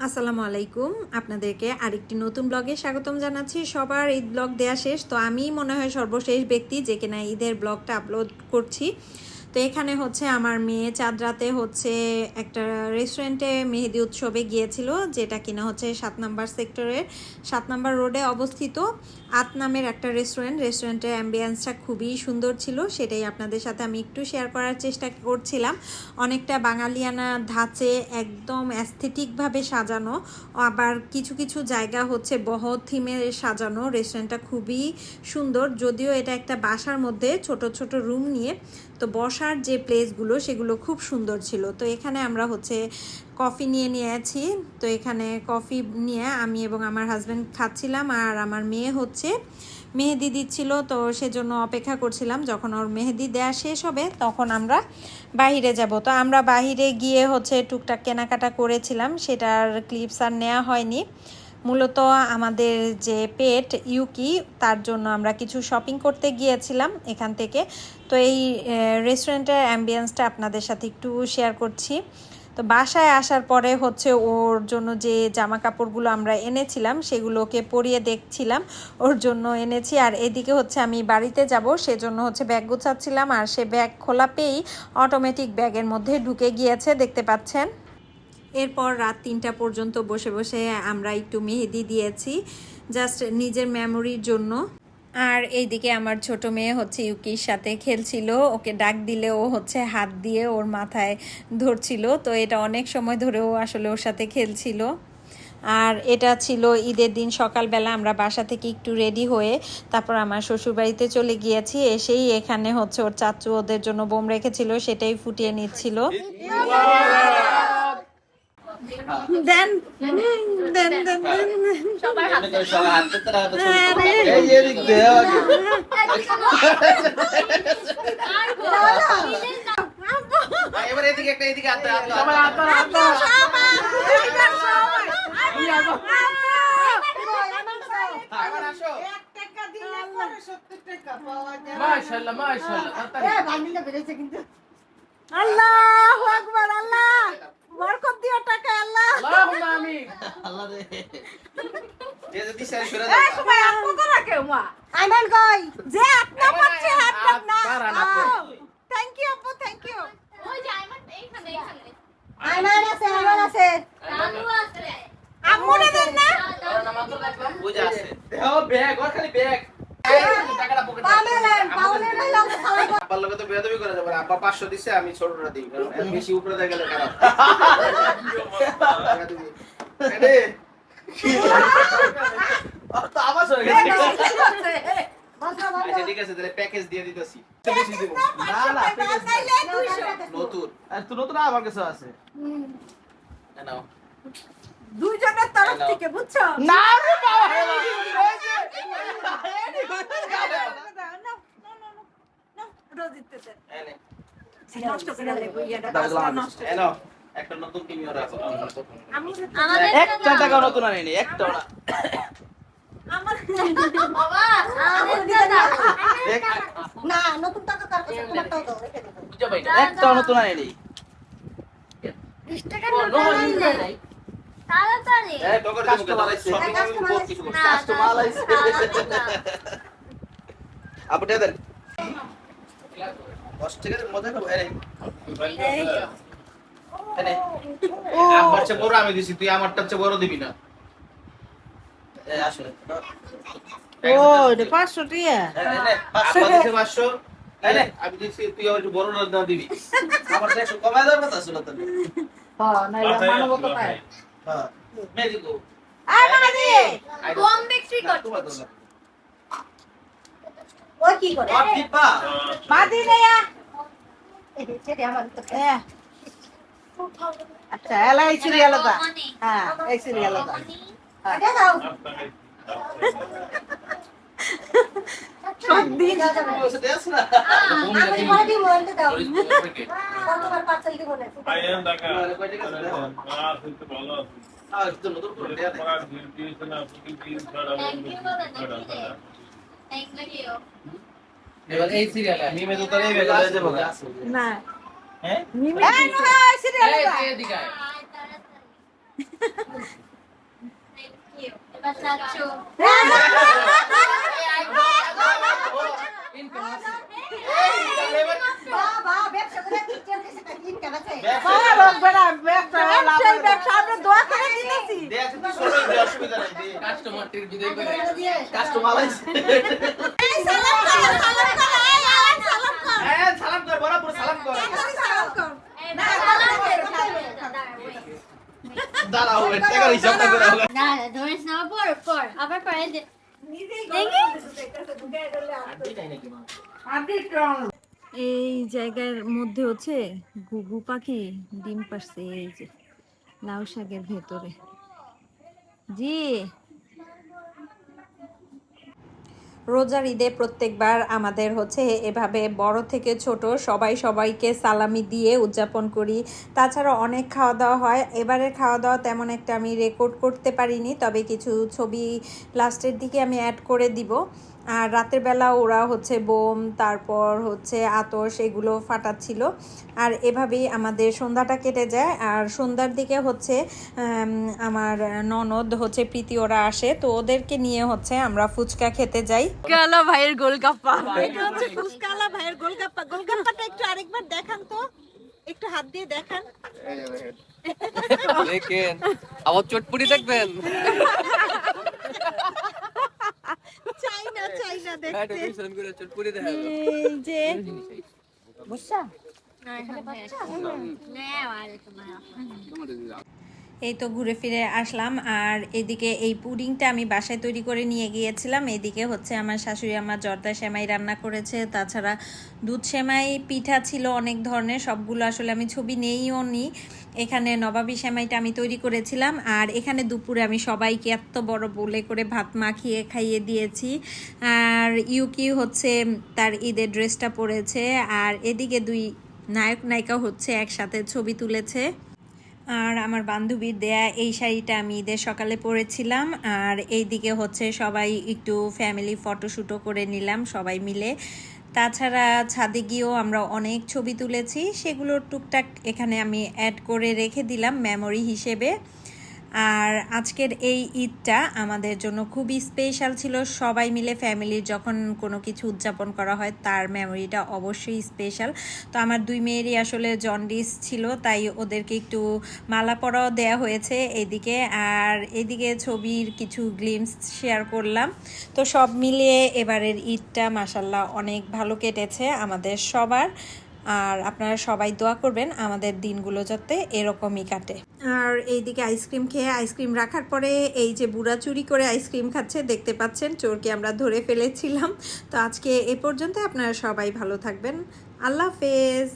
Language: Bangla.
আসসালামু আলাইকুম, আপনাদেরকে আরেকটি নতুন ব্লগে স্বাগতম জানাচ্ছি। সবার ঈদ ব্লগ দেয়া শেষ, তো আমি মনে হয় সর্বশেষ ব্যক্তি যে কিনা ঈদের ব্লগটা আপলোড করছি। তো এখানে হচ্ছে আমার মেয়ে চাঁদ রাতে হচ্ছে একটা রেস্টুরেন্টে মেহেদি উৎসবে গিয়েছিল, যেটা কিনা হচ্ছে 7 নম্বর সেক্টরের 7 নম্বর রোডে অবস্থিত আত নামের একটা রেস্টুরেন্টের অ্যাম্বিয়েন্সটা খুবই সুন্দর ছিল। সেটাই আপনাদের সাথে আমি একটু শেয়ার করার চেষ্টা করছিলাম। অনেকটা বাঙালিয়ানা ধাঁচে একদম অ্যাস্থেটিকভাবে সাজানো, আবার কিছু কিছু জায়গা হচ্ছে বহ থিমে সাজানো। রেস্টুরেন্টটা খুবই সুন্দর, যদিও এটা একটা বাসার মধ্যে ছোট ছোট রুম নিয়ে, তো বসার যে প্লেসগুলো সেগুলো খুব সুন্দর ছিল। তো এখানে আমরা হচ্ছে কফি নিয়েছি। তো এখানে কফি নিয়ে আমি এবং আমার হাজব্যান্ড খাচ্ছিলাম, আর আমার মেয়ে হচ্ছে মেহেদি দিচ্ছিল। তো সেজন্য অপেক্ষা করছিলাম, যখন ওর মেহেদি দেওয়া শেষ হবে তখন আমরা বাহিরে যাব। তো আমরা বাহিরে গিয়ে হচ্ছে টুকটাক কেনাকাটা করেছিলাম, সেটার ক্লিপস আর নেওয়া হয়নি। মূলত আমাদের যে পেট ইউকি, তার জন্য আমরা কিছু শপিং করতে গিয়েছিলাম এখান থেকে। তো এই রেস্টুরেন্টের অ্যাম্বিয়েন্সটা আপনাদের সাথে একটু শেয়ার করছি। তো বাসায় আসার পরে হচ্ছে ওর জন্য যে জামা কাপড়গুলো আমরা এনেছিলাম সেগুলোকে পরিয়ে দেখছিলাম, ওর জন্য এনেছি। আর এদিকে হচ্ছে আমি বাড়িতে যাব, সেজন্য হচ্ছে ব্যাগ গুছাচ্ছিলাম, আর সে ব্যাগ খোলা পেয়েই অটোমেটিক ব্যাগের মধ্যে ঢুকে গিয়েছে, দেখতে পাচ্ছেন। এরপর রাত 3টা পর্যন্ত বসে বসে আমরা একটু মেহেদি দিয়েছি, জাস্ট নিজের মেমোরির জন্য। আর এইদিকে আমার ছোট মেয়ে হচ্ছে ইউকির সাথে খেলছিল, ওকে ডাক দিলে ও হচ্ছে হাত দিয়ে ওর মাথায় ধরছিল। তো এটা অনেক সময় ধরেও আসলে ওর সাথে খেলছিল। আর এটা ছিল ঈদের দিন সকালবেলা, আমরা বাসা থেকে একটু রেডি হয়ে তারপর আমার শ্বশুরবাড়িতে চলে গিয়েছি। এসেই এখানে হচ্ছে ওর চাচু ওদের জন্য বোম রেখেছিল, সেটাই ফুটিয়ে নিচ্ছিল। দেন দেন দেন সবার হাতে এবার এদিকে একটা এদিকে হাতে সবাই আসো। মাশাআল্লাহ মাশাআল্লাহ। আল্লাহু আকবার, আল্লাহ বরকত দিও টাকা, আল্লাহ আল্লাহুম্মা আমিন। আল্লাহ রে যে যদি শেয়ার করে দাও। এই সময় আপু তো রাখে মা আইমান কই যে আপনা পাচ্ছে হাত না। বারান আপু। থ্যাংক ইউ আপু, থ্যাংক ইউ। ওই যে আইমান এইখানে আইমান আছে, আইমান আছে, দাদু আছে আম্মুরে দেন না। ওরা মাত্র দেখলাম বুঝা আছে। দেও ব্যাগ ওর খালি ব্যাগ। টাকাটা পকেটে আব্বার লগে তো বেয়াদবি করে যাবে। আব্বা 500 দিছে, আমি ছোটটা দিই, কারণ এত বেশি উপরে দিয়ে গেলে খারাপ। এডে তো আওয়াজ হয়ে গেছে। আচ্ছা ঠিক আছে, তাহলে প্যাকেজ দিয়ে দিতেছি। বেশি দেব না, না প্যাকেজ নতুন। আর তো নতুন আমার কাছে আছে। নাও দুইজনের তরফ থেকে, বুঝছো? না রে বাবা, রোজিতে দেন। এনে নষ্ট করে দেব ইয়াটা, নষ্ট। এনো একটা নতুন কিমিও রাখো। আমাদের একটা টাকা নতুন আনি, একটা না। আমার বাবা আমাদের দাদা দেখ না, নতুন টাকা কার কাছে, তোমারটাও দাও, রেখে দাও। বুঝা ভাই একটা নতুন আনি। 20 টাকা নোট নাই তাড়াতাড়ি এই টগর দিমু কে দাঁড়াইছে, শপিং আমি বহুত কিছু করছি। কাস্টমার আইছে। আপনি দেন 10 টাকার মজা করব। এনে আমার চেয়ে বড় আমি দিছি, তুই আমারটা চেয়ে বড় দিবি না। আসলে ও এটা 500 টাকা। এনে 500 দিছে 500। এনে আমি দিছি, তুই একটু বড় না দিবি। আমার 100 কমায় দেওয়ার কথা ছিল তো। হ্যাঁ, নাইলে মানবতা পায়। হ্যাঁ মেদিকো আয় মাদি কম বিক্রি করতে ও কি করে? আর দিবা মাদি নেয়া ছেড়ে আমার তো আচ্ছা, এলা এই সিরিয়ালটা। হ্যাঁ, এই সিরিয়ালটা। এটা দাও। সব দিন বসে দেছ না। আমি মাদি বলতে দাও। তোমার পার্সেল দিব না। আইএম ঢাকা কয় টাকা আছে? কিন্তু ভালো আছে একটু নতুন করে দেয়া দে। পড়ার দিয়েছে না ফুটিং দিন ছাড়া থ্যাংক ইউ এবার এই সিরিয়ালে মিমে তো তাই বেলা হয়ে যাবে গা। না, হ্যাঁ এই নয় সিরিয়ালটা। এই দিকে এবার চাচ্ছু ব্যবসা আমরা দোয়া করে দিতেছি। কাস্টমার টির বিদায় করে কাস্টমার আইছে এই সালাম করো, সালাম করো, এই আয় সালাম কর। হ্যাঁ সালাম কর বরাবর সালাম কর তাড়াতাড়ি সালাম কর। দাঁড়াও টাকা হিসাব না করে হোক না ধরিস না পর আবার পরে দে এই জায়গার মধ্যে হচ্ছে ঘুঘু পাখি ডিম পারছে, এই যে লাউ শাকের ভেতরে। জি রোজার ঈদে প্রত্যেকবার আমাদের হচ্ছে এভাবে বড় থেকে ছোট সবাই সবাইকে সালামি দিয়ে উদযাপন করি। তাছাড়া অনেক খাওয়া দাওয়া হয়। এবারের খাওয়া দাওয়া তেমন একটা আমি রেকর্ড করতে পারিনি, তবে কিছু ছবি লাস্টের দিকে আমি অ্যাড করে দিব। আর রাতের বেলা ওরা হচ্ছে বোম, তারপর হচ্ছে আতশ এগুলো ফাটাচ্ছিল। আর এভাবেই আমাদের সন্ধ্যাটা কেটে যায়। আর সন্ধ্যার দিকে হচ্ছে আমার ননদ হচ্ছে প্রীতি ওরা আসে, তো ওদেরকে নিয়ে হচ্ছে আমরা ফুচকা খেতে যাই। কালা ভাইয়ের গোলগাপ্পা এটা হচ্ছে ফুচকালা ভাইয়ের গোলগাপ্পা। গোলগাপ্পাটা একটু আরেকবার দেখান তো, একটু হাত দিয়ে দেখান। দেখেন আবার চটপুরি দেখবেন চাই না দেখতে। চটপুরি দেখেন এই যে এই তো ঘুরে ফিরে আসলাম। আর এদিকে এই পুডিংটা আমি বাসায় তৈরি করে নিয়ে গিয়েছিলাম। এদিকে হচ্ছে আমার শাশুড়ি আমার জর্দা সেমাই রান্না করেছে, তাছাড়া দুধ সেমাই, পিঠা ছিল অনেক ধরনের, সবগুলো আসলে আমি ছবি নেইও নি। এখানে নবাবী সেমাইটা আমি তৈরি করেছিলাম। আর এখানে দুপুরে আমি সবাইকে এত বড় বলে করে ভাত মাখিয়ে খাইয়ে দিয়েছি। আর ইউকি হচ্ছে তার ঈদের ড্রেসটা পরেছে। আর এদিকে দুই নায়ক নায়িকা হচ্ছে একসাথে ছবি তুলেছে। আর আমার বান্ধবীর দেয়া এই শাড়িটা আমি ঈদের সকালে পরেছিলাম। আর এইদিকে হচ্ছে সবাই একটু ফ্যামিলি ফটোশ্যুটও করে নিলাম সবাই মিলে। তাছাড়া ছাদে গিয়েও আমরা অনেক ছবি তুলেছি, সেগুলো টুকটাক এখানে আমি অ্যাড করে রেখে দিলাম মেমোরি হিসেবে। আর আজকের এই ঈদটা আমাদের জন্য খুবই স্পেশাল ছিল। সবাই মিলে ফ্যামিলির যখন কোনো কিছু উদযাপন করা হয় তার মেমোরিটা অবশ্যই স্পেশাল। তো আমার দুই মেয়েরই আসলে জন্ডিস ছিল, তাই ওদেরকে একটু মালা পরাও দেয়া হয়েছে এদিকে। আর এদিকে ছবির কিছু গ্লিমস শেয়ার করলাম। তো সব মিলিয়ে এবারের ঈদটা মাশাল্লাহ অনেক ভালো কেটেছে আমাদের সবার। আর আপনারা সবাই দোয়া করবেন আমাদের দিনগুলো যাতে এরকমই কাটে। আর এইদিকে আইসক্রিম খেয়ে, আইসক্রিম রাখার পরে এই যে বুড়া চুরি করে আইসক্রিম খাচ্ছে দেখতে পাচ্ছেন, চোরকে আমরা ধরে ফেলেছিলাম। তো আজকে এ পর্যন্ত, আপনারা সবাই ভালো থাকবেন। আল্লাহ হাফেজ।